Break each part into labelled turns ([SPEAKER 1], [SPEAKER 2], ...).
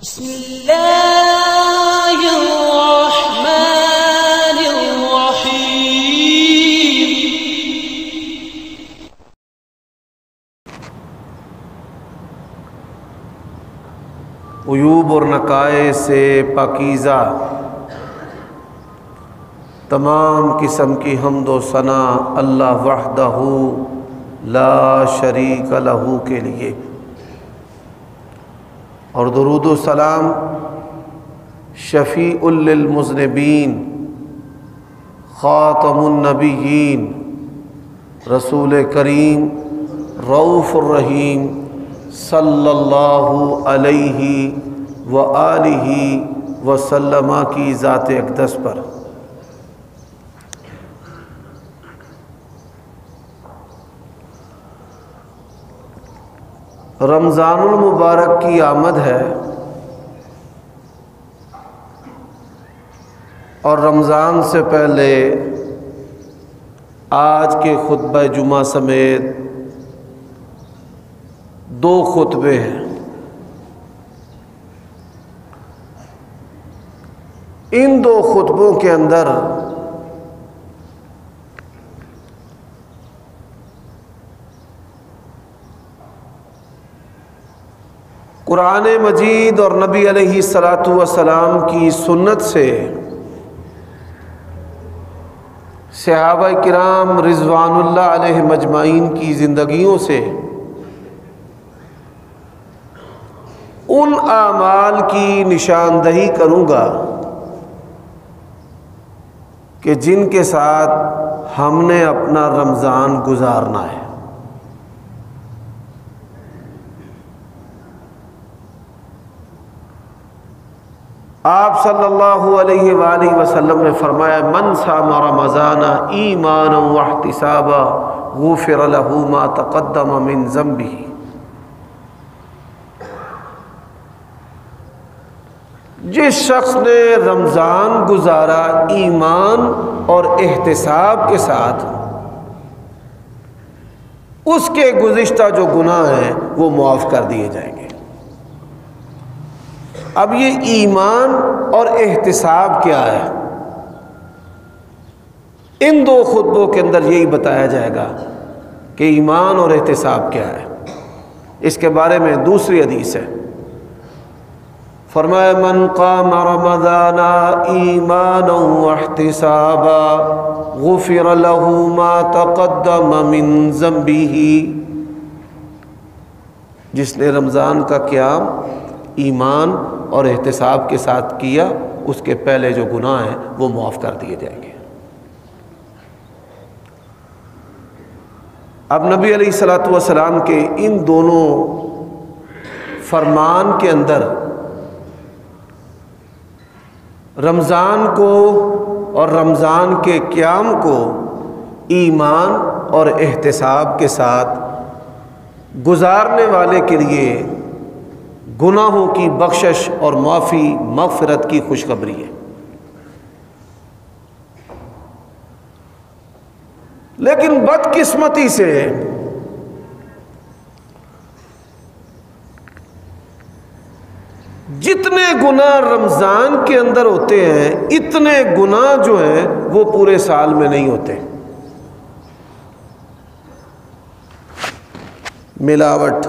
[SPEAKER 1] बिस्मिल्लाहिर्रहमानिर्रहीम। उयूब और नकाए से पाकीज़ा तमाम किस्म की हम्द व सना अल्लाह वहदहू ला शरीक लहू के लिए, और दुरूद व सलाम शफ़ीउल लिल मुज़निबीन ख़ातमुन नबिय्यीन रसूल करीम रऊफ़ुर रहीम सल्लल्लाहु अलैहि व आलिहि व सल्लमा की ज़ात अक़दस पर। रमज़ानुल मुबारक की आमद है और रमज़ान से पहले आज के खुतबा जुमा समेत 2 खुतबे हैं। इन 2 खुतबों के अंदर कुरान मजीद और नबी अलैहिस्सलातु वस्सलाम की सुन्नत से सहाबा किराम रिज़वानुल्लाह अलैहिम अजमाइन की ज़िंदगियों से उन आमाल की निशानदही करूँगा कि जिनके साथ हमने अपना रमज़ान गुजारना है। आप सल्लल्लाहु अलैहि वसल्लम ने फरमाया, मन सामा रमज़ाना ईमाना व इहतिसाबा गुफ़िर लहू मा तक़द्दम मिन ज़ंबिही। जिस शख्स ने रमज़ान गुजारा ईमान और एहतिसाब के साथ, उसके गुज़िश्ता जो गुनाह हैं वो मुआफ़ कर दिए जाएंगे। अब ये ईमान और एहतिसाब क्या है, इन 2 खुतबों के अंदर यही बताया जाएगा कि ईमान और एहतिसाब क्या है। इसके बारे में दूसरी हदीस है, फरमाया मन क़ाम रमज़ाना ईमानन व इहतिसाबा गुफ़िर लहू मा तक़द्दम मिन ज़ंबिही। जिसने रमज़ान का क़याम ईमान और एहतिसाब के साथ किया, उसके पहले जो गुनाह हैं वो मुआफ़ कर दिए जाएंगे। अब नबी अलैहिस्सलातु वस्सलाम के इन दोनों फरमान के अंदर रमज़ान को और रमज़ान के क़याम को ईमान और एहतिसाब के साथ गुजारने वाले के लिए गुनाहों की बख्शिश और माफ़ी मग़फ़िरत की खुशखबरी है। लेकिन बदकिस्मती से जितने गुनाह रमज़ान के अंदर होते हैं, इतने गुनाह जो हैं वो पूरे साल में नहीं होते। मिलावट,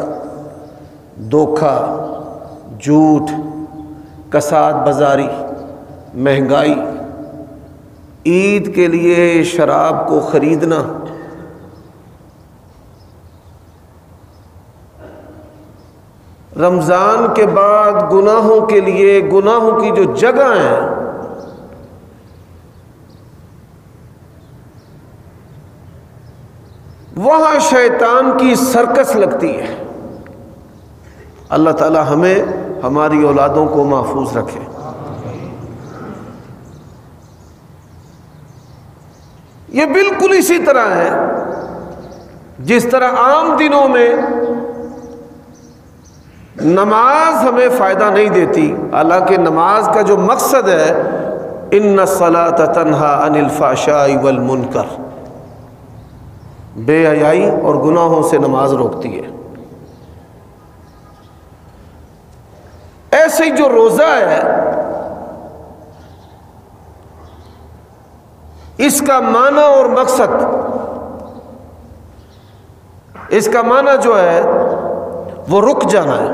[SPEAKER 1] धोखा, झूठ, कसाद बाज़ारी, महंगाई, ईद के लिए शराब को ख़रीदना, रमज़ान के बाद गुनाहों के लिए गुनाहों की जो जगह है वहाँ शैतान की सर्कस लगती है। अल्लाह ताला हमें हमारी औलादों को महफूज रखे। ये बिल्कुल इसी तरह है जिस तरह आम दिनों में नमाज हमें फ़ायदा नहीं देती, हालांकि नमाज का जो मकसद है इन्ना सलात तन्हा अनिल फ़ाशाई वल मुनकर, बेहयाई और गुनाहों से नमाज रोकती है। ऐसे ही जो रोज़ा है, इसका माना और मकसद, इसका माना जो है वो रुक जाना है।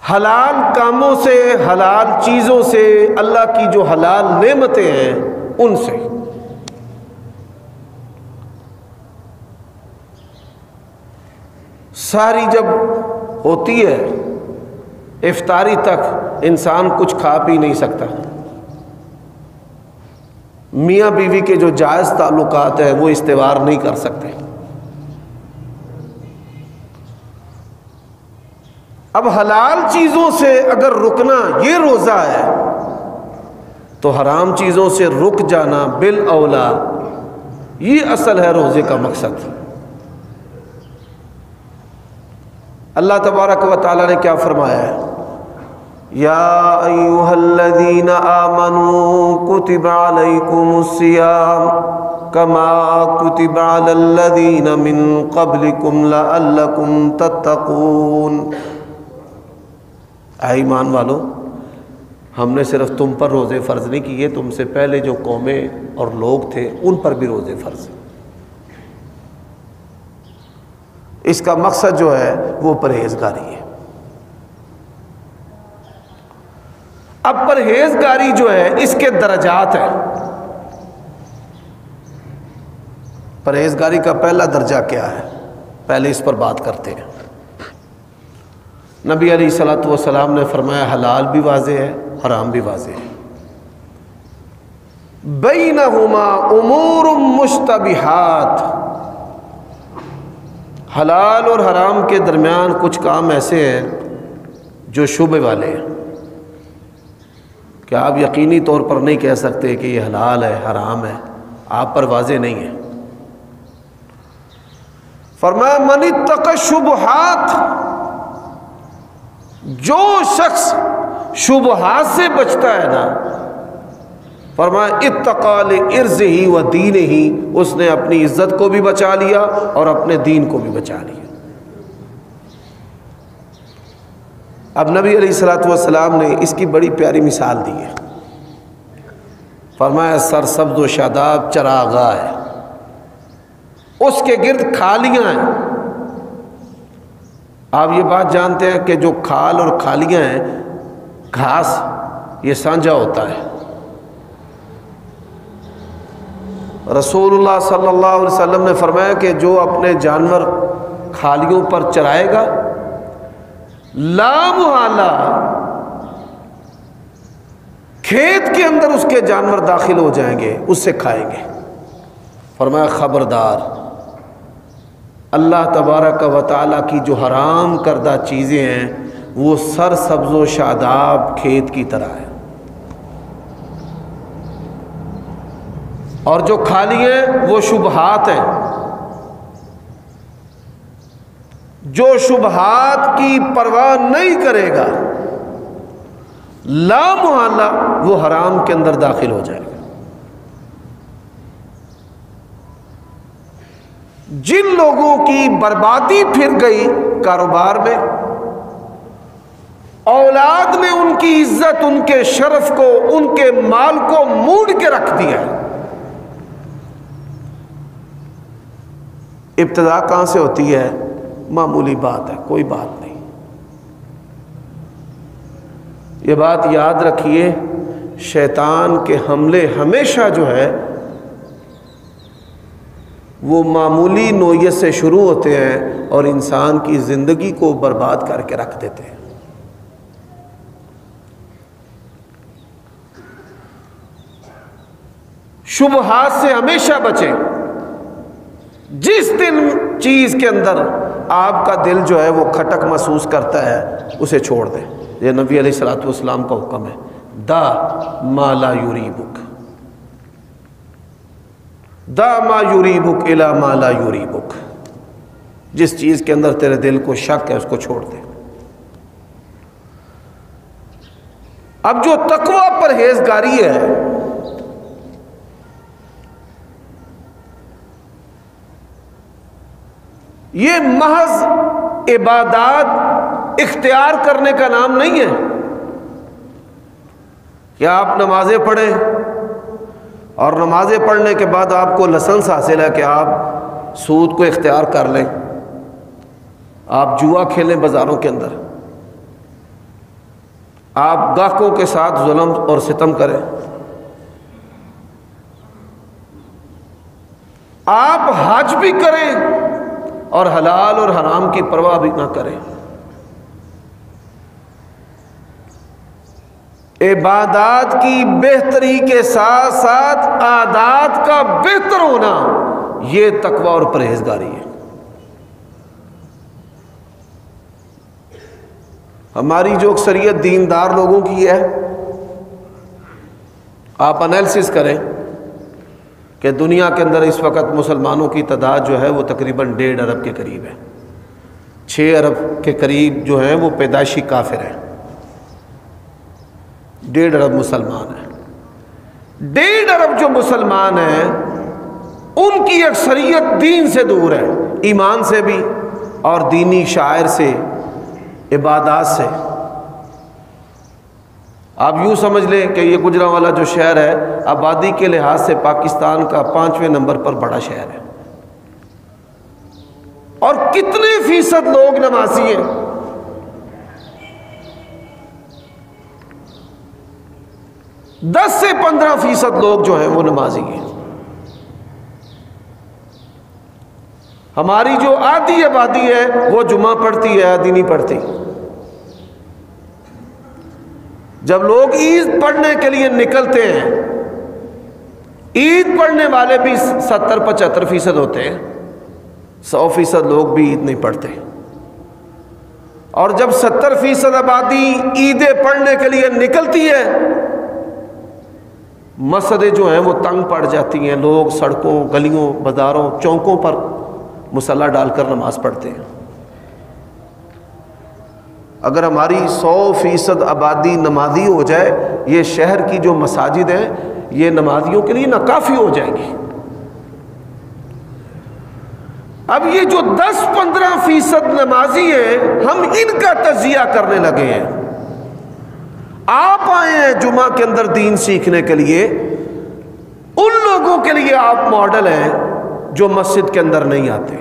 [SPEAKER 1] हलाल कामों से, हलाल चीज़ों से, अल्लाह की जो हलाल नेमतें हैं उनसे। सारी जब होती है इफ्तारी तक इंसान कुछ खा पी नहीं सकता। मियाँ बीवी के जो जायज़ ताल्लुकात हैं वो इस्तेवार नहीं कर सकते। अब हलाल चीज़ों से अगर रुकना ये रोज़ा है, तो हराम चीज़ों से रुक जाना बिल औला, ये असल है रोज़े का मकसद। अल्लाह तबारक व तआला ने क्या फरमाया है, या अय्युहल्लज़ीना आमनू कुतिबा अलैकुमुस्सियाम कमा कुतिबा अलल्लज़ीना मिन क़ब्लिकुम लअल्लकुम तत्तक़ून। ऐ ईमान वालो, हमने सिर्फ तुम पर रोज़े फ़र्ज़ नहीं किए, तुमसे पहले जो कौमें और लोग थे उन पर भी रोज़े फ़र्ज़। इसका मकसद जो है वो परहेजगारी है। अब परहेजगारी जो है इसके दर्जात हैं। परहेजगारी का पहला दर्जा क्या है, पहले इस पर बात करते हैं। नबी अलैहिस्सलातु वस्सलाम ने फरमाया, हलाल भी वाज़ेह है, हराम भी वाज़ेह है। बैनहुमा उमूरुम मुश्तबिहात, हलाल और हराम के दरमियान कुछ काम ऐसे हैं जो शुबे वाले हैं, कि आप यकीनी तौर पर नहीं कह सकते कि ये हलाल है हराम है, आप पर वाज़ेह नहीं है। फरमाया मन इत्तक़ा शुबहात, जो शख्स शुबहात से बचता है ना, फरमाया इत्तक़ा लिइर्ज़िही व दीनिही, उसने अपनी इज्जत को भी बचा लिया और अपने दीन को भी बचा लिया। अब नबी अलैहिस्सलातु वस्सलाम ने इसकी बड़ी प्यारी मिसाल दी है। फरमाया सरसब्ज़ व शादाब चरागाह है, उसके गिर्द खालियां हैं। आप ये बात जानते हैं कि जो खाल और खालियां हैं, घास ये साझा होता है। रसूलुल्लाह सल्लल्लाहु अलैहि वसल्लम ने फरमाया कि जो अपने जानवर खालियों पर चराएगा, ला मुहाला खेत के अंदर उसके जानवर दाखिल हो जाएंगे, उससे खाएंगे। फरमाया खबरदार, अल्लाह तबारक व तआला की जो हराम करदा चीज़ें हैं वो सर सब्ज़ व शादाब खेत की तरह है, और जो खाली हैं वो शुबहात हैं। जो शुबहात की परवाह नहीं करेगा, ला मुहाला वो हराम के अंदर दाखिल हो जाएगा। जिन लोगों की बर्बादी फिर गई कारोबार में, औलाद ने उनकी इज्जत, उनके शरफ को, उनके माल को मूड के रख दिया। इब्तिदा कहां से होती है? मामूली बात है, कोई बात नहीं। ये बात याद रखिए, शैतान के हमले हमेशा जो है वो मामूली नोयत से शुरू होते हैं और इंसान की ज़िंदगी को बर्बाद करके रख देते हैं। शुबहात से हमेशा बचें। जिस दिन चीज़ के अंदर आपका दिल जो है वो खटक महसूस करता है, उसे छोड़ दें। ये नबी अलैहिस्सलातु वस्सलाम का हुक्म है, दा मा ला युरीबुक, दा मा युरीबुक इला मा ला युरीबुक। जिस चीज़ के अंदर तेरे दिल को शक है उसको छोड़ दे। अब जो तकवा परहेजगारी है, ये महज इबादत इख्तियार करने का नाम नहीं है कि आप नमाजें पढ़ें और नमाजें पढ़ने के बाद आपको लाइसेंस हासिल है कि आप सूद को इख्तियार कर लें, आप जुआ खेलें बाज़ारों के अंदर, आप गाहकों के साथ जुल्म और सितम करें, आप हज भी करें और हलाल और हराम की परवाह भी ना करें। इबादत की बेहतरी के साथ साथ आदात का बेहतर होना, यह तकवा और परहेजगारी है। हमारी जो अक्सरियत दीनदार लोगों की है, आप एनालिसिस करें कि दुनिया के अंदर इस वक्त मुसलमानों की तादाद जो है वो तकरीबन 1.5 अरब के करीब है। 6 अरब के करीब जो है वो पैदाइशी काफिर हैं, 1.5 अरब मुसलमान हैं। 1.5 अरब जो मुसलमान हैं उनकी अक्सरियत दीन से दूर है, ईमान से भी और दीनी शायर से, इबादत से। आप यूँ समझ लें कि ये गुजरांवाला जो शहर है आबादी के लिहाज से पाकिस्तान का 5वें नंबर पर बड़ा शहर है। और कितने फीसद लोग नमाजी हैं? 10 से 15% लोग जो हैं वो नमाजी हैं। हमारी जो आधी आबादी है वो जुमा पढ़ती है, आधी नहीं पढ़ती। जब लोग ईद पढ़ने के लिए निकलते हैं, ईद पढ़ने वाले भी 70-75% होते हैं, 100% लोग भी ईद नहीं पढ़ते। और जब 70% आबादी ईदें पढ़ने के लिए निकलती है, मस्जिदें जो हैं वो तंग पड़ जाती हैं, लोग सड़कों, गलियों, बाजारों, चौकों पर मुसल्ला डालकर नमाज पढ़ते हैं। अगर हमारी 100% आबादी नमाजी हो जाए, ये शहर की जो मसाजिद हैं ये नमाजियों के लिए नाकाफी हो जाएंगी। अब ये जो 10-15% नमाजी हैं, हम इनका तजिया करने लगे हैं। आप आए हैं जुमा के अंदर दीन सीखने के लिए, उन लोगों के लिए आप मॉडल हैं जो मस्जिद के अंदर नहीं आते।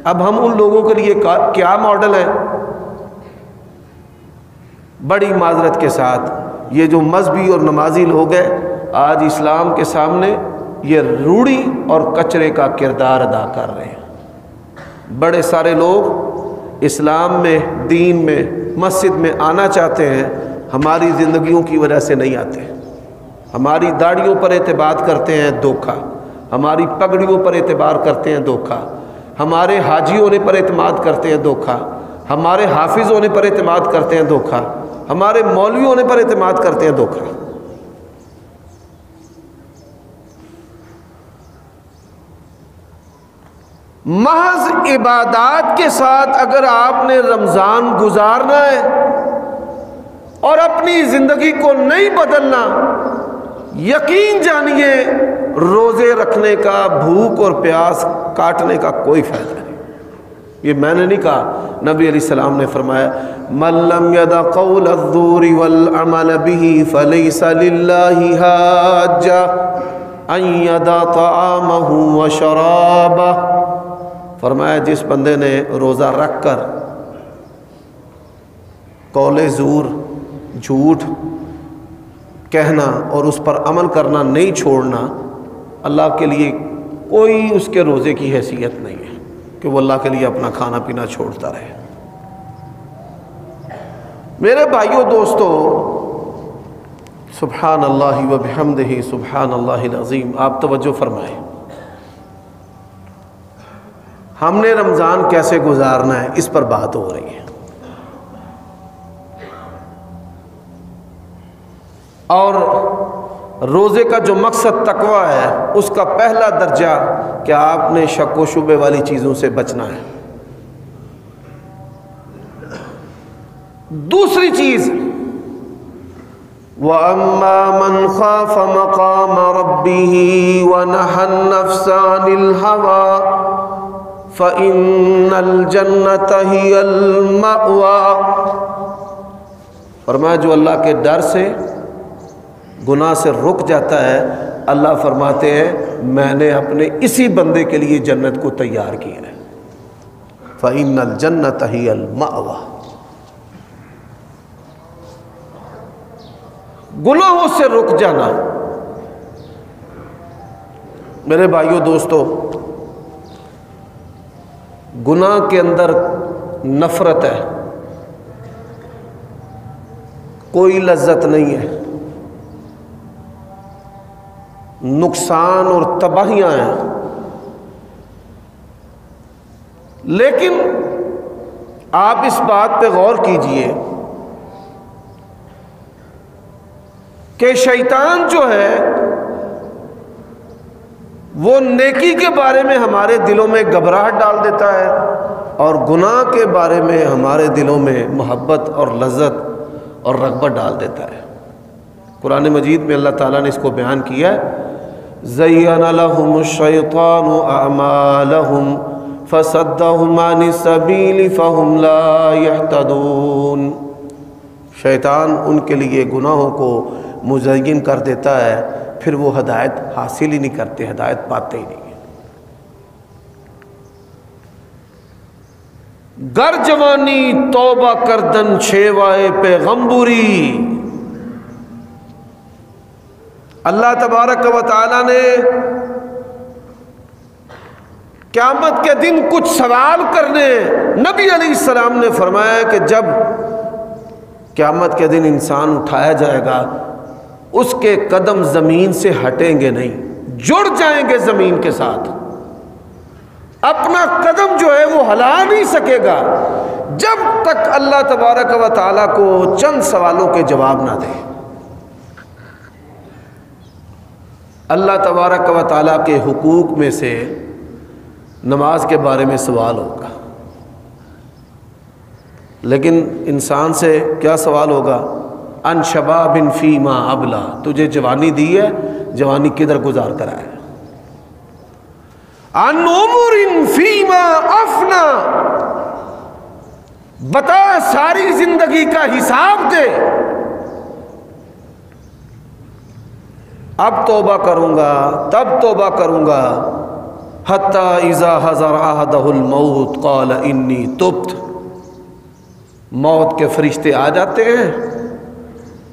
[SPEAKER 1] अब हम उन लोगों के लिए क्या मॉडल हैं? बड़ी माजरत के साथ ये जो मजहबी और नमाजी लोग हैं आज इस्लाम के सामने ये रूढ़ी और कचरे का किरदार अदा कर रहे हैं। बड़े सारे लोग इस्लाम में, दीन में, मस्जिद में आना चाहते हैं, हमारी ज़िंदगियों की वजह से नहीं आते। हमारी दाढ़ियों पर एतबार करते हैं, धोखा। हमारी पगड़ियों पर एतबार करते हैं, धोखा। हमारे हाजी होने पर एतमाद करते हैं, धोखा। हमारे हाफिज होने पर एतमाद करते हैं, धोखा। हमारे मौलवी होने पर एतमाद करते हैं, धोखा। महज इबादत के साथ अगर आपने रमज़ान गुजारना है और अपनी ज़िंदगी को नहीं बदलना, यकीन जानिए रोज़े रखने का, भूख और प्यास काटने का कोई फ़ायदा नहीं। ये मैंने नहीं कहा, नबी अलैहिस्सलाम ने फरमाया, मल्लम यदा क़ौल अज़्ज़ूरी वल अमल बिही फ़लैसा लिल्लाहि हाज्जा अन यदा तआमहु व शराबह। फरमाया जिस बंदे ने रोज़ा रख कर कौले ज़ूर, झूठ कहना और उस पर अमल करना नहीं छोड़ना, अल्लाह के लिए कोई उसके रोज़े की हैसियत नहीं है कि वो अल्लाह के लिए अपना खाना पीना छोड़ता रहे। मेरे भाइयों दोस्तों, सुब्हान अल्लाह व बिहम्दिही सुब्हान अल्लाहिल अज़ीम। आप तवज्जो फरमाएं, हमने रमज़ान कैसे गुजारना है इस पर बात हो रही है। और रोज़े का जो मकसद तकवा है, उसका पहला दर्जा कि आपने शक व शुबे वाली चीज़ों से बचना है। दूसरी चीज़, व अम्मा मन खाफ मकाम रब्बिही व नहन नफ्स अनिल हवा फ़इन्नल जन्नत हियल मअवा। फरमाया जो अल्लाह के डर से गुनाह से रुक जाता है, अल्लाह फरमाते हैं मैंने अपने इसी बंदे के लिए जन्नत को तैयार किया है। फ़इन्नल जन्नत हियल मअवा। गुनाहों से रुक जाना। मेरे भाइयों दोस्तों, गुनाह के अंदर नफरत है, कोई लज्जत नहीं है, नुकसान और तबाहियां हैं। लेकिन आप इस बात पे गौर कीजिए कि शैतान जो है वो नेकी के बारे में हमारे दिलों में घबराहट डाल देता है और गुनाह के बारे में हमारे दिलों में मोहब्बत और लज्जत और रग़बत डाल देता है। कुरान मजीद में अल्लाह ताला ने इसको बयान किया है, ज़य्यन लहुमुश शैतानु अअमालहुम फसद्दहुम अनिस सबील फहुम ला यहतदून। शैतान उनके लिए गुनाहों को मुज़य्यन कर देता है, फिर वो हदायत हासिल ही नहीं करते, हदायत पाते ही नहीं है। गर जवानी तौबा करदन शेवाए पैगंबुरी। अल्लाह तबारक व तआला ने क़यामत के दिन कुछ सवाल करने, नबी अलैहिस्सलाम ने फरमाया कि जब क़यामत के दिन इंसान उठाया जाएगा उसके कदम ज़मीन से हटेंगे नहीं, जुड़ जाएंगे ज़मीन के साथ। अपना कदम जो है वो हिला नहीं सकेगा जब तक अल्लाह तबारक व तआला को चंद सवालों के जवाब ना दे। अल्लाह तबारक व तआला के हुकूक में से नमाज के बारे में सवाल होगा, लेकिन इंसान से क्या सवाल होगा? अन शबाबिन फीमा अबला, तुझे जवानी दी है, जवानी किधर गुजार कर आया? अन उमरिन फीमा अफना, बता सारी जिंदगी का हिसाब दे। अब तौबा करूंगा, तब तौबा करूंगा। हत्ता इज़ा हज़र अहदहुल मौत क़ाल इन्नी तुब्त। मौत के फरिश्ते आ जाते हैं,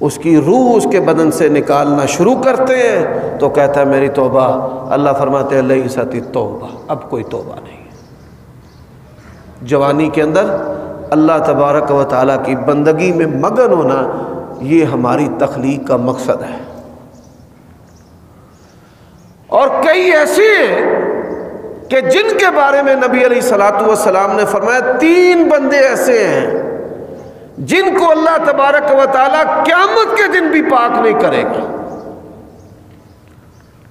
[SPEAKER 1] उसकी रूह उसके बदन से निकालना शुरू करते हैं तो कहता है मेरी तौबा। अल्लाह फरमाते हैं लैसति तौबा, अब कोई तौबा नहीं। जवानी के अंदर अल्लाह तबारक व तआला की बंदगी में मगन होना, ये हमारी तख्लीक का मकसद है। और कई ऐसे हैं कि जिनके बारे में नबी अलैहिस्सलातु वस्सलाम ने फरमाया, 3 बंदे ऐसे हैं जिनको अल्लाह तबारक व तआला क़यामत के दिन भी पाक नहीं करेगा,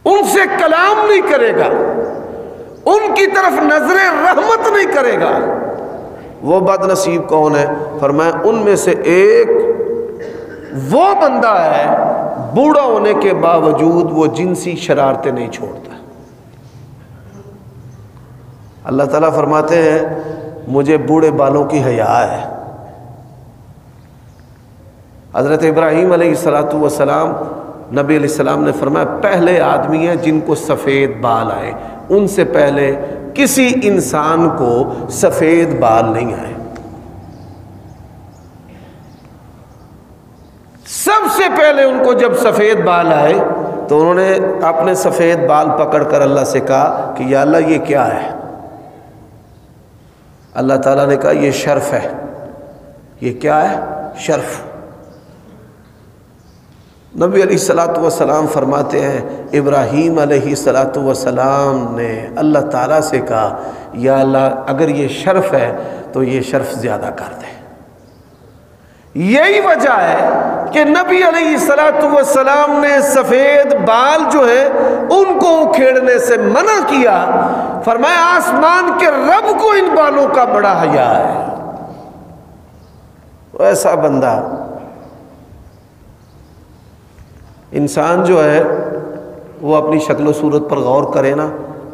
[SPEAKER 1] उनसे कलाम नहीं करेगा, उनकी तरफ नजरे रहमत नहीं करेगा। वो बदनसीब कौन है? फरमाया उनमें से एक वो बंदा है बूढ़ा होने के बावजूद वो जिनसी शरारतें नहीं छोड़ता। अल्लाह ताला फरमाते हैं मुझे बूढ़े बालों की हया है। हज़रत इब्राहीम अलैहिस्सलातु वस्सलाम, नबी अलैहिस्सलाम ने फरमाया पहले आदमी हैं जिनको सफ़ेद बाल आए, उनसे पहले किसी इंसान को सफ़ेद बाल नहीं आए। सबसे पहले उनको जब सफ़ेद बाल आए तो उन्होंने अपने सफ़ेद बाल पकड़कर अल्लाह से कहा कि या अल्लाह ये क्या है? अल्लाह ताला ने कहा ये शर्फ है। ये क्या है? शर्फ। नबी अलैहिस्सलातु वस्सलाम फरमाते हैं इब्राहीम अलैहिस्सलातु वस्सलाम ने अल्लाह ताला से कहा या अल्लाह अगर ये शर्फ है तो ये शर्फ ज़्यादा कर दे। यही वजह है कि नबी अलैहिस्सलातु वस्सलाम ने सफ़ेद बाल जो है उनको उखेड़ने से मना किया। फरमाया आसमान के रब को इन बालों का बड़ा हया है। तो ऐसा बंदा, इंसान जो है वो अपनी शक्ल सूरत पर गौर करे ना,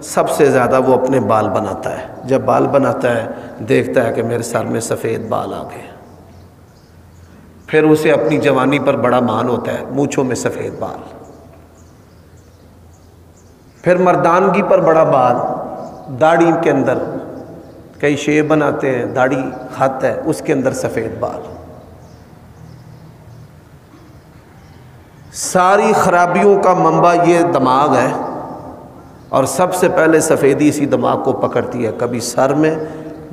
[SPEAKER 1] सबसे ज़्यादा वो अपने बाल बनाता है। जब बाल बनाता है देखता है कि मेरे सर में सफ़ेद बाल आ गए, फिर उसे अपनी जवानी पर बड़ा मान होता है, मूँछों में सफ़ेद बाल, फिर मर्दानगी पर बड़ा बाल, दाढ़ी के अंदर कई शेव बनाते हैं, दाढ़ी खत है उसके अंदर सफ़ेद बाल। सारी खराबियों का मंबा ये दिमाग है, और सबसे पहले सफ़ेदी इसी दिमाग को पकड़ती है। कभी सर में,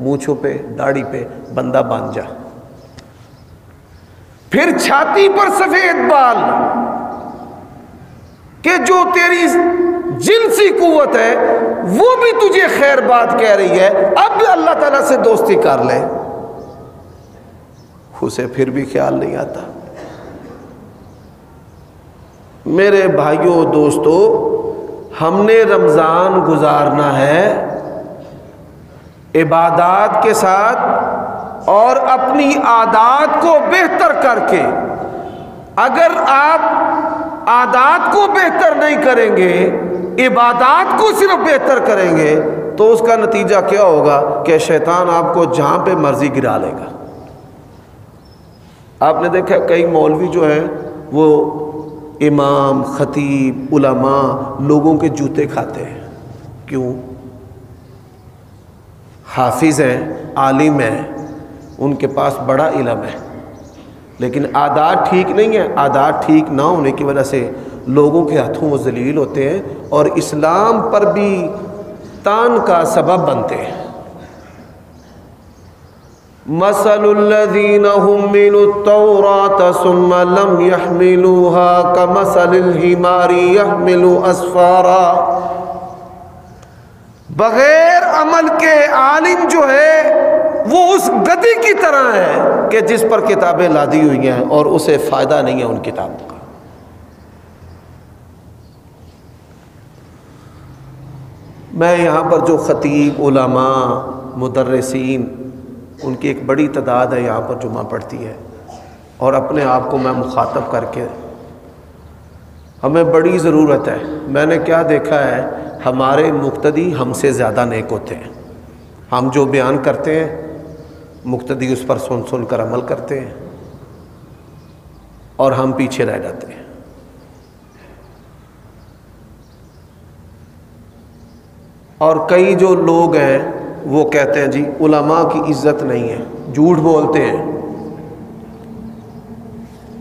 [SPEAKER 1] मूँछों पे, दाढ़ी पे बंदा बांध जा, फिर छाती पर सफ़ेद बाल कि जो तेरी जिनसी कुव्वत है वो भी तुझे खैर बात कह रही है, अब अल्लाह ताला से दोस्ती कर ले, उसे फिर भी ख्याल नहीं आता। मेरे भाइयों दोस्तों, हमने रमज़ान गुजारना है इबादत के साथ और अपनी आदत को बेहतर करके। अगर आप आदत को बेहतर नहीं करेंगे, इबादत को सिर्फ बेहतर करेंगे, तो उसका नतीजा क्या होगा कि शैतान आपको जहाँ पे मर्जी गिरा लेगा। आपने देखा कई मौलवी जो हैं वो इमाम, खतीब, उलमा लोगों के जूते खाते हैं। क्यों? हाफिज़ हैं, आलिम हैं, उनके पास बड़ा इल्म है, लेकिन आदात ठीक नहीं है। आदात ठीक ना होने की वजह से लोगों के हाथों वो जलील होते हैं और इस्लाम पर भी तान का सबब बनते हैं। मसलुल्लज़ीना हुम्मिलुत तौरात सुम्मा लम यहमिलूहा कमसलिल हिमारी यहमिलु अस्फारा। बगैर अमल के आलिम जो है वो उस गधी की तरह है कि जिस पर किताबें लादी हुई हैं और उसे फ़ायदा नहीं है उन किताबों का। मैं यहाँ पर जो ख़तीब, उलमा, मुदर्रिसीन, उनकी एक बड़ी तादाद है यहाँ पर जुमा पढ़ती है, और अपने आप को मैं मुखातब करके हमें बड़ी ज़रूरत है। मैंने क्या देखा है, हमारे मुक्तदी हमसे ज़्यादा नेक होते हैं। हम जो बयान करते हैं मुक्तदी उस पर सुन सुन कर अमल करते हैं और हम पीछे रह जाते हैं। और कई जो लोग हैं वो कहते हैं जी उलमा की इज्जत नहीं है, झूठ बोलते हैं।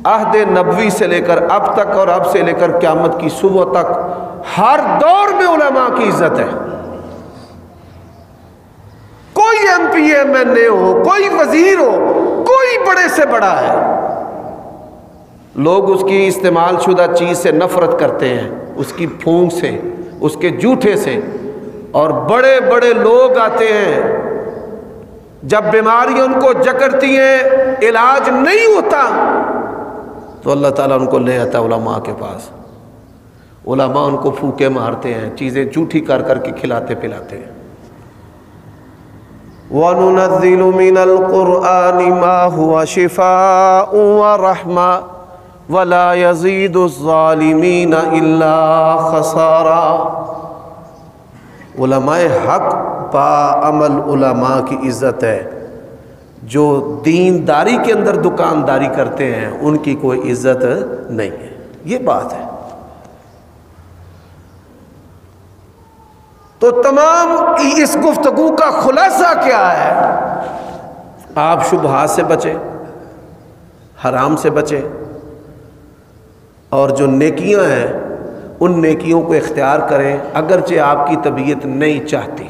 [SPEAKER 1] अहद नबवी से लेकर अब तक और अब से लेकर क़यामत की सुबह तक हर दौर में उलमा की इज्जत है। कोई MP MNA हो, कोई वजीर हो, कोई बड़े से बड़ा है, लोग उसकी इस्तेमाल शुदा चीज़ से नफरत करते हैं, उसकी फूंक से, उसके जूठे से। और बड़े बड़े लोग आते हैं, जब बीमारियां उनको जकड़ती हैं, इलाज नहीं होता, तो अल्लाह ताला उनको ले आता है उलमा के पास। उलमा उनको फूके मारते हैं, चीज़ें झूठी कर करके खिलाते पिलाते हैं। वनुनज़्ज़िलु मिनल क़ुरआनि मा हुवा शिफ़ाअ व रहमा वला यज़ीदुज़्ज़ालिमीन इल्ला ख़सारा। उलमाए हक बा अमल उलमा की इज़्ज़त है। जो दीनदारी के अंदर दुकानदारी करते हैं उनकी कोई इज़्ज़त नहीं है। ये बात है। तो तमाम इस गुफ्तगू का खुलासा क्या है? आप शुबहात से बचें, हराम से बचें, और जो नेकियां हैं उन नेकियों को इख्तियार करें, अगरचे आपकी तबीयत नहीं चाहती।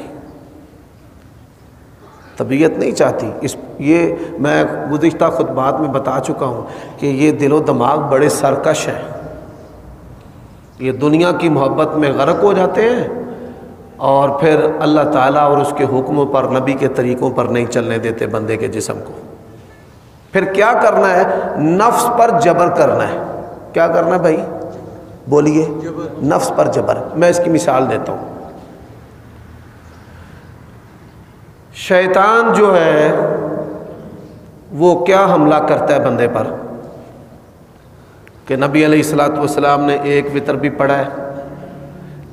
[SPEAKER 1] तबीयत नहीं चाहती। ये मैं गुज़िश्ता खुतबात में बता चुका हूँ कि ये दिलो दिमाग बड़े सरकश हैं। ये दुनिया की मोहब्बत में गर्क हो जाते हैं और फिर अल्लाह ताला और उसके हुक्मों पर, नबी के तरीक़ों पर नहीं चलने देते बंदे के जिस्म को। फिर क्या करना है? नफ्स पर जबर करना है। क्या करना है भाई? बोलिए। नफ्स पर जबर। मैं इसकी मिसाल देता हूँ। शैतान जो है वो क्या हमला करता है बंदे पर कि नबी अलैहिस्सलातु वस्सलाम ने एक वितर भी पढ़ा है,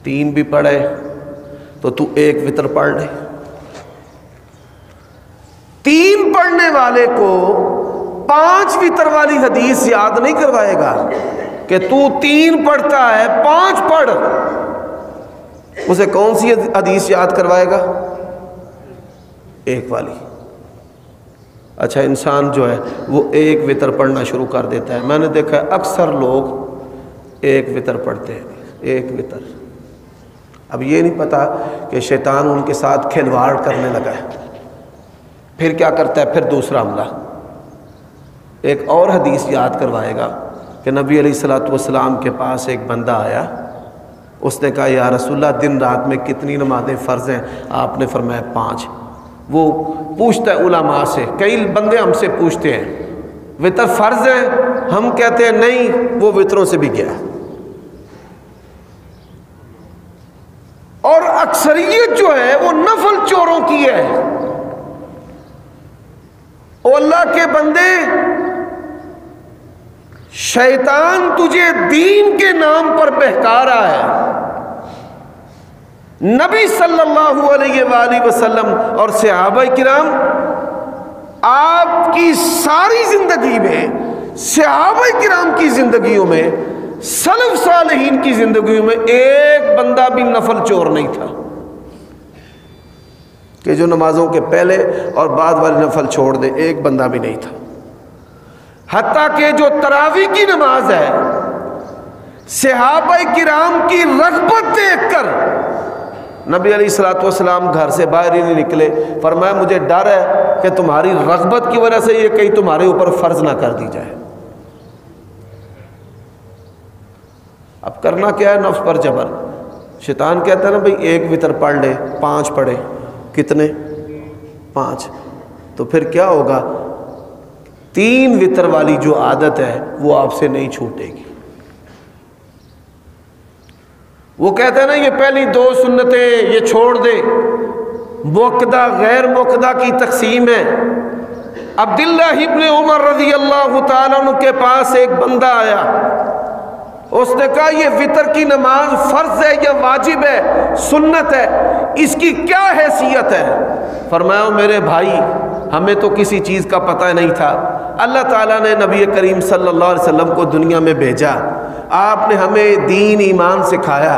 [SPEAKER 1] 3 भी पढ़े, तो तू एक वितर पढ़ ले। 3 पढ़ने वाले को 5 वितर वाली हदीस याद नहीं करवाएगा कि तू 3 पढ़ता है 5 पढ़, उसे कौन सी हदीस याद करवाएगा? एक वाली। अच्छा, इंसान जो है वो एक वितर पढ़ना शुरू कर देता है। मैंने देखा है अक्सर लोग एक वितर पढ़ते हैं, एक वितर। अब ये नहीं पता कि शैतान उनके साथ खिलवाड़ करने लगा है, फिर क्या करता है, फिर दूसरा हमला। एक और हदीस याद करवाएगा कि नबी अलैहिस्सलातु वस्सलाम के पास एक बंदा आया, उसने कहा या रसूलल्लाह दिन रात में कितनी नमाजें फ़र्ज़ हैं? आपने फरमाया 5। वो पूछता है उलमा से, कई बंदे हमसे पूछते हैं वितर फ़र्ज़ है, हम कहते हैं नहीं, वो वितरों से भी गया। और अक्सरियत जो है वो नफल चोरों की है। ओ अल्लाह के बंदे, शैतान तुझे दीन के नाम पर बहका रहा है। नबी सल्लल्लाहु अलैहि वसल्लम और सहाबा किराम आपकी सारी जिंदगी में, सहाबा किराम की जिंदगियों में, सलफ सालिहीन की जिंदगी में एक बंदा भी नफल चोर नहीं था कि जो नमाजों के पहले और बाद वाली नफल छोड़ दे, एक बंदा भी नहीं था। हत्ता कि जो तरावी की नमाज है, सहाबा किराम की रग़बत देखकर नबी अलैहिस्सलातु वस्सलाम घर से बाहर ही नहीं निकले। फरमाया मुझे डर है कि तुम्हारी रग़बत की वजह से ये कहीं तुम्हारे ऊपर फ़र्ज ना कर दी जाए। अब करना क्या है, नफ्स पर जबर। शैतान कहता है ना भाई एक वितर पढ़ ले, 5 पढ़े। कितने? 5। तो फिर क्या होगा, 3 वितर वाली जो आदत है वो आपसे नहीं छूटेगी। वो कहते हैं ना ये पहली 2 सुन्नतें ये छोड़ दे, मुक़्दा गैर मुक़्दा की तकसीम है। अब्दुल्लाह इब्न उमर रज़ी अल्लाह तआला अन्हु के पास एक बंदा आया, उसने कहा ये वितर की नमाज फ़र्ज़ है या वाजिब है, सुन्नत है, इसकी क्या हैसियत है? फरमाया मेरे भाई हमें तो किसी चीज़ का पता नहीं था। अल्लाह ताला ने नबी करीम सल्लल्लाहु अलैहि वसल्लम को दुनिया में भेजा, आपने हमें दीन ईमान सिखाया,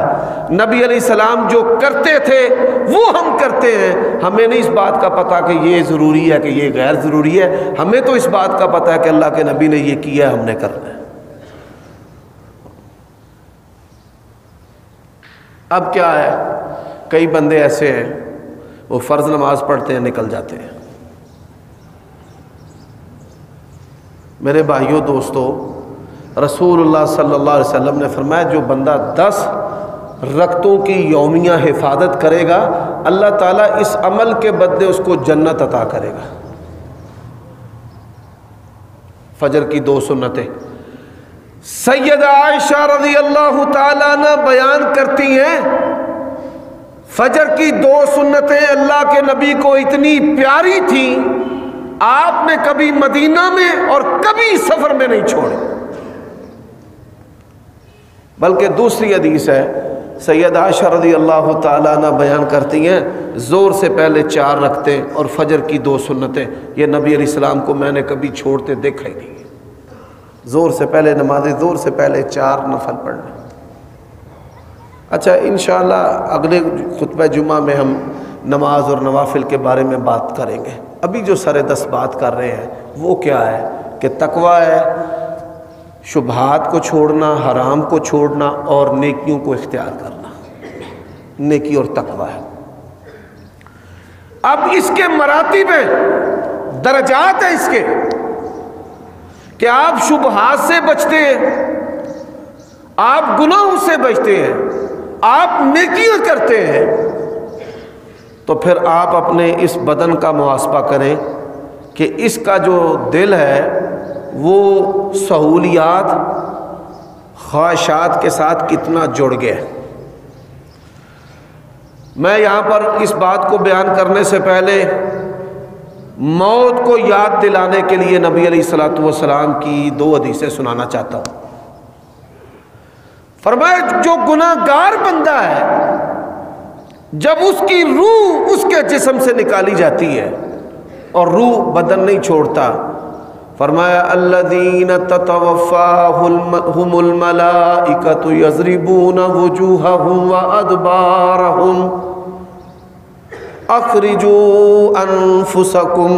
[SPEAKER 1] नबी अलैहिस्सलाम जो करते थे वो हम करते हैं। हमें नहीं इस बात का पता कि ये ज़रूरी है कि ये गैर ज़रूरी है, हमें तो इस बात का पता है कि अल्लाह के नबी ने ये किया, हमने करना है। अब क्या है, कई बंदे ऐसे हैं वो फ़र्ज़ नमाज पढ़ते हैं, निकल जाते हैं। मेरे भाइयों दोस्तों, रसूलुल्लाह सल्लल्लाहु अलैहि वसल्लम ने फरमाया जो बंदा 10 रकतों की यौमिया हिफाजत करेगा, अल्लाह ताला इस अमल के बदले उसको जन्नत अता करेगा। फजर की 2 सुन्नतें सैयदा आयशा रज़ी अल्लाह ताला अन्हा बयान करती हैं, फजर की 2 सुन्नतें अल्लाह के नबी को इतनी प्यारी थी, आपने कभी मदीना में और कभी सफर में नहीं छोड़े। बल्कि दूसरी हदीस है, सैयदा आयशा रज़ी अल्लाह ताला अन्हा बयान करती हैं, ज़ोर से पहले 4 रखते और फजर की 2 सुन्नतें, ये नबी अलैहिस्सलाम को मैंने कभी छोड़ते देखा ही नहीं। ज़ोर से पहले नमाज़ें, ज़ोर से पहले 4 नफल पढ़ना। अच्छा, इंशाअल्लाह अगले खुतबा जुमा में हम नमाज और नवाफिल के बारे में बात करेंगे। अभी जो सरे 10 बात कर रहे हैं वो क्या है कि तकवा है, शुबहात को छोड़ना, हराम को छोड़ना और नेकियों को इख्तियार करना, नेकी और तकवा है। अब इसके मरातिब हैं, दर्जात है इसके, कि आप शुबहात से बचते हैं, आप गुनाहों से बचते हैं, आप नेकियां करते हैं, तो फिर आप अपने इस बदन का मुहासबा करें कि इसका जो दिल है वो सहूलियात ख्वाहिशात के साथ कितना जुड़ गया। मैं यहाँ पर इस बात को बयान करने से पहले मौत को याद दिलाने के लिए नबी अलैहिस्सलातु वस्सलाम की 2 हदीसें सुनाना चाहता हूँ। फरमाया जो गुनाहगार बंदा है जब उसकी रूह उसके जिस्म से निकाली जाती है और रूह बदन नहीं छोड़ता, फरमाया अल्लज़ीना ततवफ़्फ़ाहुमुल मलाइकतु यज़रिबूना वुजूहहुम व अदबारहुम अख़रिजू अनफुसकुम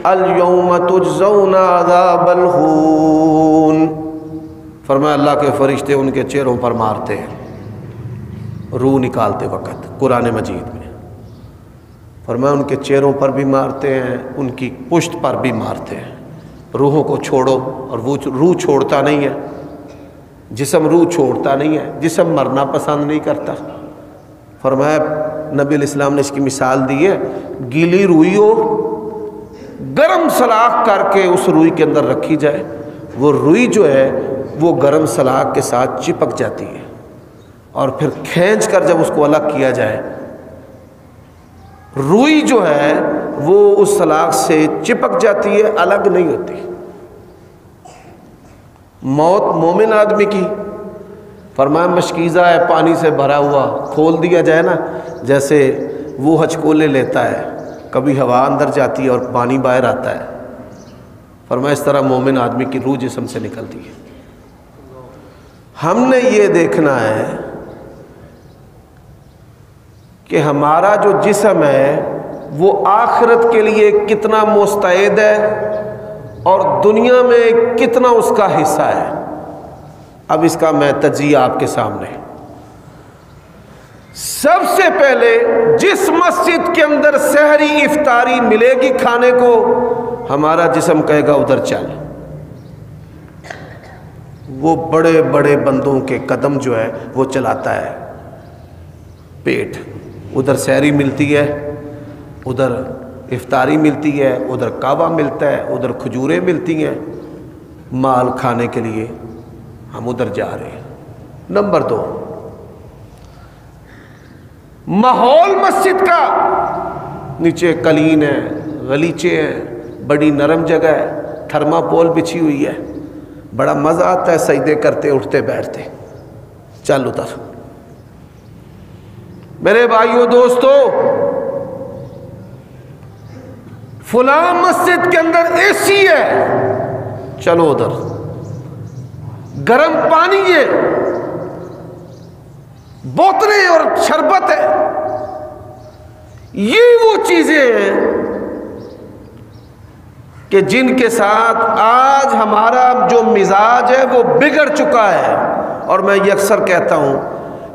[SPEAKER 1] अल-यौम तुजज़ौना अज़ाबल हून। फरमाया अल्लाह के फरिश्ते उनके चेहरों पर मारते हैं रूह निकालते वक़्त, कुरान मजीद में फरमाया उनके चेहरों पर भी मारते हैं, उनकी पुश्त पर भी मारते हैं। रूहों को छोड़ो, और वो रूह छोड़ता नहीं है, जिस्म रूह छोड़ता नहीं है, जिस्म मरना पसंद नहीं करता। फरमाया नबी अलैहिस्सलाम ने इसकी मिसाल दी है, गीली रुई हो, गरम सलाख करके उस रुई के अंदर रखी जाए, वो रुई जो है वो गरम सलाख के साथ चिपक जाती है, और फिर खींच कर जब उसको अलग किया जाए, रुई जो है वो उस सलाख से चिपक जाती है, अलग नहीं होती। मौत मोमिन आदमी की, फरमाया मशकीज़ा है पानी से भरा हुआ, खोल दिया जाए ना, जैसे वो हचकोले लेता है, कभी हवा अंदर जाती है और पानी बाहर आता है, फरमाया इस तरह मोमिन आदमी की रूह जिस्म से निकलती है। हमने ये देखना है कि हमारा जो जिस्म है वो आखिरत के लिए कितना मुस्तैद है और दुनिया में कितना उसका हिस्सा है। अब इसका मैं तज्जिया आपके सामने, सबसे पहले जिस मस्जिद के अंदर सहरी इफ्तारी मिलेगी खाने को, हमारा जिस्म कहेगा उधर चल। वो बड़े बड़े बंदों के कदम जो है वो चलाता है पेट, उधर सहरी मिलती है, उधर इफ्तारी मिलती है, उधर कावा मिलता है, उधर खजूरें मिलती हैं, माल खाने के लिए हम उधर जा रहे हैं। नंबर 2, माहौल मस्जिद का, नीचे कलीन है, गलीचे हैं, बड़ी नरम जगह है, थर्मापोल बिछी हुई है, बड़ा मज़ा आता है सजदे करते उठते बैठते। चल उधर। मेरे भाइयों दोस्तों, फुला मस्जिद के अंदर एसी है, चलो उधर। गर्म पानी है, बोतलें और शरबत है, ये वो चीजें हैं कि जिनके साथ आज हमारा जो मिजाज है वो बिगड़ चुका है। और मैं ये अक्सर कहता हूं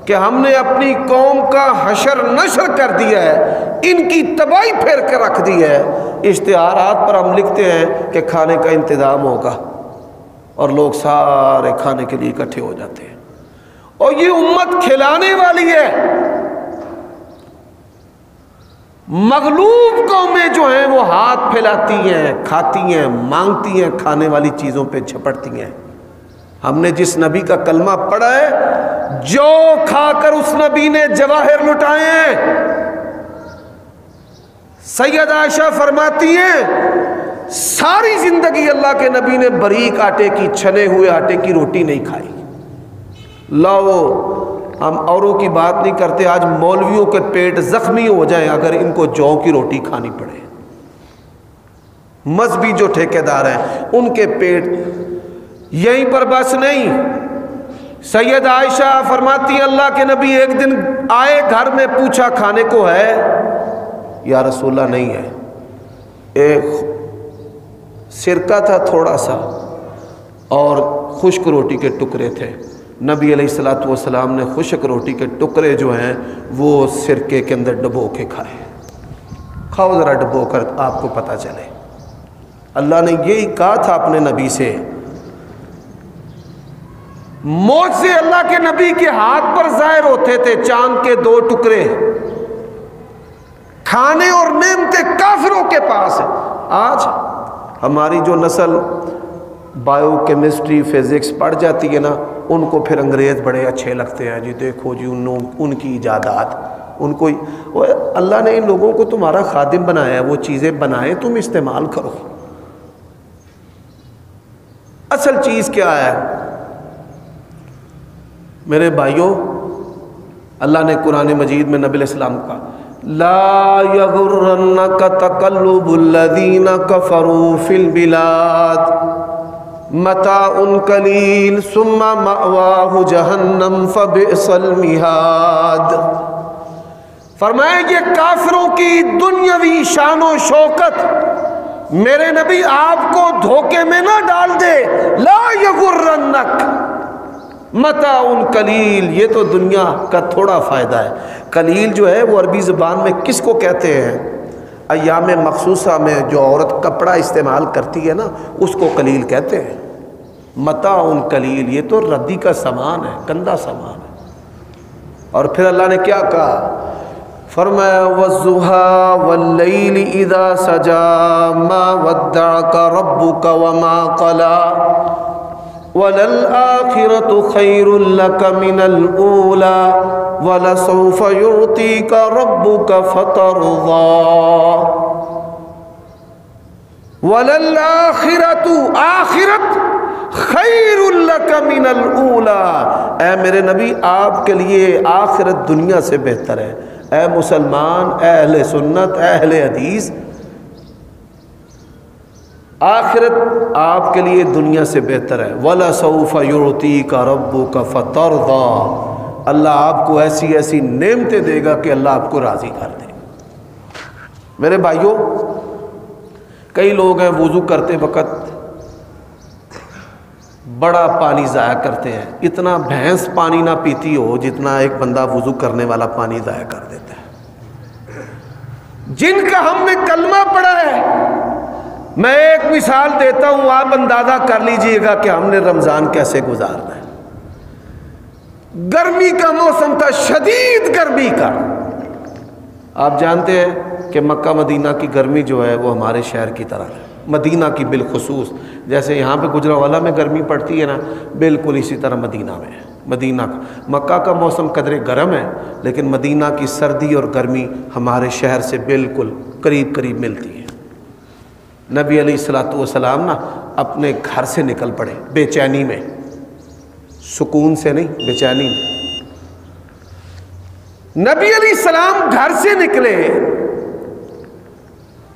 [SPEAKER 1] कि हमने अपनी कौम का हशर नशर कर दिया है, इनकी तबाही फेर कर रख दी है। इश्तिहारात पर हम लिखते हैं कि खाने का इंतज़ाम होगा और लोग सारे खाने के लिए इकट्ठे हो जाते हैं, और ये उम्मत खिलाने वाली है। मगलूब कौमें जो हैं वो हाथ फैलाती हैं, खाती हैं, मांगती हैं, खाने वाली चीज़ों पे झपटती हैं। हमने जिस नबी का कलमा पढ़ा है, जो खाकर उस नबी ने जवाहिर लुटाए हैं। सैयद आयशा फरमाती हैं सारी जिंदगी अल्लाह के नबी ने बारीक आटे की, छने हुए आटे की रोटी नहीं खाई। लाओ, हम औरों की बात नहीं करते, आज मौलवियों के पेट जख्मी हो जाएं अगर इनको जौ की रोटी खानी पड़े। मजहबी जो ठेकेदार हैं उनके पेट यहीं पर बस नहीं। सैयद आयशा फरमाती अल्लाह के नबी एक दिन आए घर में, पूछा खाने को है? या रसूलल्लाह नहीं है। एक सिरका था थोड़ा सा और खुश्क रोटी के टुकड़े थे। नबी अलैहिस्सलातु वस्सलाम ने खुश्क रोटी के टुकड़े जो हैं वो सिरके के अंदर डुबो के खाए। खाओ ज़रा डुबो कर, आपको पता चले। अल्लाह ने यही कहा था अपने नबी से। मौत से अल्लाह के नबी के हाथ पर ज़ाहिर होते थे चांद के 2 टुकड़े। खाने और नेमतें काफिरों के पास है। आज हमारी जो नस्ल बायोकेमिस्ट्री फिज़िक्स पढ़ जाती है ना, उनको फिर अंग्रेज़ बड़े अच्छे लगते हैं। जी देखो जी उनकी इजादात, उनको अल्लाह ने इन लोगों को तुम्हारा खादिम बनाया है, वो चीज़ें बनाए, तुम इस्तेमाल करो। असल चीज़ क्या है मेरे भाइयों? अल्लाह ने कुरान मजीद में नबी अलैहिस्सलाम का ला यगुर्रन्नका तक़ल्लुबुल्लज़ीना कफ़रू फ़िल बिलाद मताउन कलील सुम्मा मअवाहु जहन्नम फ़बिअसल मिहाद। फरमाया ये काफिरों की दुनियावी शानो शौकत मेरे नबी आपको धोखे में ना डाल दे। ला यगुर्रन्नक मताउन कलील, ये तो दुनिया का थोड़ा फ़ायदा है। कलील जो है वो अरबी ज़बान में किसको कहते हैं? अय्याम मखसूसा में जो औरत कपड़ा इस्तेमाल करती है ना, उसको कलील कहते हैं। मताउन कलील, ये तो रद्दी का सामान है, गंदा सामान है। और फिर अल्लाह ने क्या कहा? फरमाया वज़्ज़ुहा वल्लैलि इज़ा सजा मा वद्दअका रब्बुका वमा क़ला वलल आखिरतु खैरुल लका मिनल ऊला वलसौफ युअतीका रब्बुका फतरदा वलल आखिरतु, आखिरत खैरुल लका मिनल ऊला। ऐ मेरे नबी आपके लिए आखिरत दुनिया से बेहतर है। ऐ मुसलमान, ऐ अहले सुन्नत, ऐ अहले हदीस, आखिरत आपके लिए दुनिया से बेहतर है। वला सौफ युअतीका रब्बुका फतरदा, अल्लाह आपको ऐसी ऐसी नेमतें देगा कि अल्लाह आपको राज़ी कर दे। मेरे भाइयों, कई लोग हैं वुज़ू करते वक़्त बड़ा पानी ज़ाया करते हैं। इतना भैंस पानी ना पीती हो जितना एक बंदा वुज़ू करने वाला पानी ज़ाया कर देता है। जिनका हमने कलमा पढ़ा है, मैं एक मिसाल देता हूं, आप अंदाजा कर लीजिएगा कि हमने रमज़ान कैसे गुजारना है। गर्मी का मौसम था, शदीद गर्मी का। आप जानते हैं कि मक्का मदीना की गर्मी जो है वो हमारे शहर की तरह है, मदीना की बिलखुसूस। जैसे यहाँ पे गुजरावाला में गर्मी पड़ती है ना, बिल्कुल इसी तरह मदीना में है। मदीना का, मक्का का मौसम कदरे गर्म है, लेकिन मदीना की सर्दी और गर्मी हमारे शहर से बिल्कुल करीब करीब मिलती है। नबी अलैहिस्सलातु वस्सलाम ना अपने घर से निकल पड़े बेचैनी में, सुकून से नहीं, बेचैनी में। नबी अलैहिस्सलाम घर से निकले,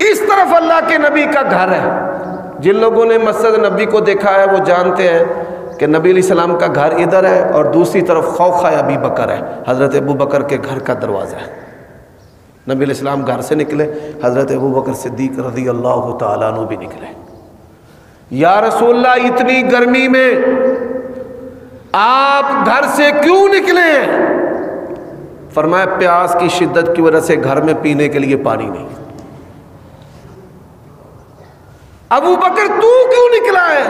[SPEAKER 1] इस तरफ अल्लाह के नबी का घर है। जिन लोगों ने मस्जिद नबी को देखा है वो जानते हैं कि नबी अलैहिस्सलाम का घर इधर है और दूसरी तरफ खौखा अबी बकर है, हज़रत अबू बकर के घर का दरवाज़ा है। नबी अलैहिस्सलाम घर से निकले, हज़रत अबू बकर सिद्दीक़ रज़ी अल्लाह तआला अन्हु भी निकले। या रसूलल्लाह, इतनी गर्मी में आप घर से क्यों निकले? फरमाया प्यास की शिद्दत की वजह से घर में पीने के लिए पानी नहीं। अबू बकर तू क्यों निकला है?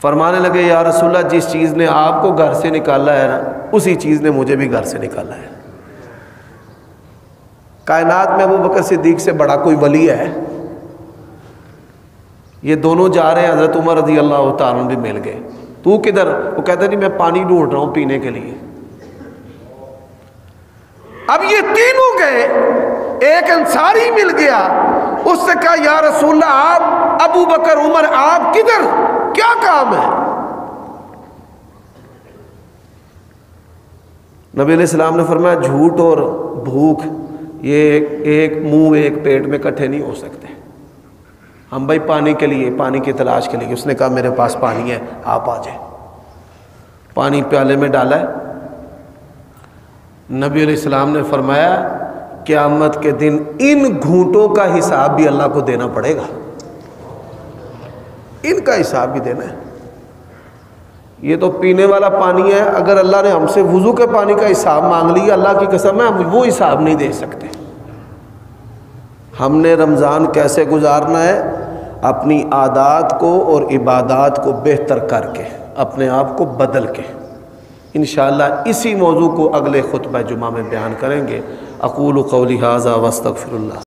[SPEAKER 1] फरमाने लगे या रसूलल्लाह, जिस चीज़ ने आपको घर से निकाला है ना, उसी चीज़ ने मुझे भी घर से निकाला है। कायनात में अबू बकर सिद्दीक से बड़ा कोई वली है? ये दोनों जा रहे हैं, हज़रत उमर रज़ी अल्लाह तआला अन्हु भी मिल गए। तू किधर? वो कहते नहीं, मैं पानी ढूंढ रहा हूँ पीने के लिए। अब ये तीनों गए, एक अंसारी मिल गया, उससे कहा या रसूलल्लाह, आप अबू बकर उमर आप किधर, क्या काम है? नबी अलैहिस्सलाम ने फरमाया झूठ और भूख ये एक मुंह एक पेट में इकट्ठे नहीं हो सकते। हम भाई पानी के लिए, पानी की तलाश के लिए, उसने कहा मेरे पास पानी है, आप आ जाए। पानी प्याले में डाला है। नबी अलैहिस्सलाम ने फरमाया क़यामत के दिन इन घूंटों का हिसाब भी अल्लाह को देना पड़ेगा, इनका हिसाब भी देना है। ये तो पीने वाला पानी है, अगर अल्लाह ने हमसे वुज़ू के पानी का हिसाब मांग लिया, अल्लाह की कसम है हम वो हिसाब नहीं दे सकते। हमने रमज़ान कैसे गुजारना है? अपनी आदात को और इबादात को बेहतर करके, अपने आप को बदल के। इंशाअल्लाह इसी मौजू को अगले खुतबा जुमा में बयान करेंगे। अक़ूलु क़ौली हाज़ा वस्तग़फ़िरुल्लाह।